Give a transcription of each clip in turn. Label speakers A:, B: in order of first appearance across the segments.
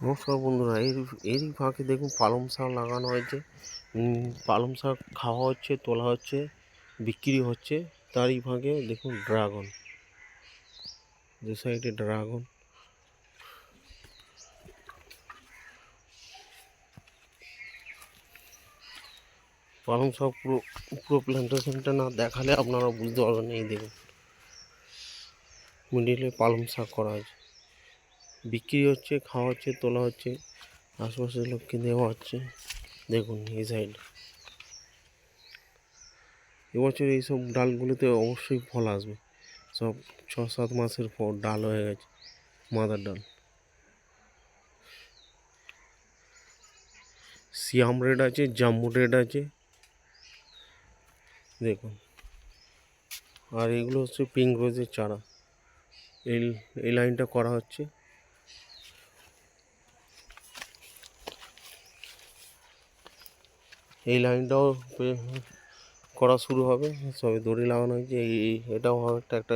A: নমস্কার বন্ধুরা, এরই ফাঁকে দেখুন পালং শাক লাগানো হয়েছে। পালং শাক খাওয়া হচ্ছে, তোলা হচ্ছে, বিক্রি হচ্ছে। তারই ফাঁকে দেখুন ড্রাগন, দু সাইডে ড্রাগন। পালং শাক পুরো পুরো প্ল্যান্টেশনটা না দেখালে আপনারা বুঝতে পারবেন না। এই দেখুন মিডিলে পালং শাক করা হয়েছে, বিক্রি হচ্ছে, খাওয়া হচ্ছে, তোলা হচ্ছে, আশপাশের লোককে দেওয়া হচ্ছে। দেখুন এই সাইড, এবছর এইসব ডালগুলোতে অবশ্যই ফল আসবে। সব 6-7 মাসের পর ডাল হয়ে গেছে, মাদার ডাল। সিয়াম রেড আছে, জাম্বু রেড আছে, দেখুন। আর এগুলো হচ্ছে পিঙ্ক রোজের চারা। এই এই লাইনটা করা হচ্ছে। এই লাইনটাও করা শুরু হবে, সবে দড়ি লাগানো হয়েছে। এটাও হবে, একটা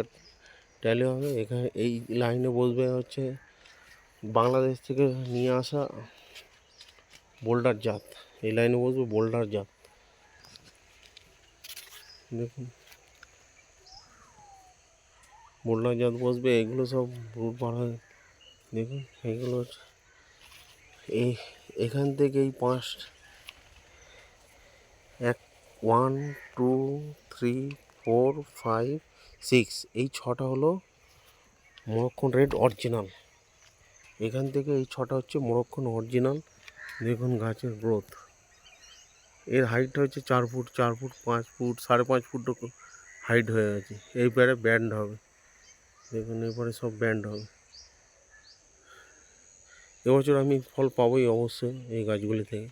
A: ট্যালি হবে। এখানে এই লাইনে বসবে হচ্ছে বাংলাদেশ থেকে নিয়ে আসা বোল্ডার জাত। এই লাইনে বসবে বোল্ডার জাত, দেখুন বোল্ডার জাত বসবে। এগুলো সব রুট বার হয়, দেখুন এইগুলো হচ্ছে এখান থেকে এই 1 2 3 4 5 6 এই 6টা হলো মরক্কন রেড অরিজিনাল। এখান থেকে এই 6টা হচ্ছে মরক্কন অরিজিনাল। দেখুন গাছের গ্রোথ, এর হাইটটা হচ্ছে 4 foot, 4 foot, 5 foot, 5.5 foot height হয়ে গেছে। এইবারে ব্যান্ড হবে, দেখুন এরপরে সব ব্যান্ড হবে। এবছর আমি ফল পাবোই অবশ্যই এই গাছগুলি থেকে।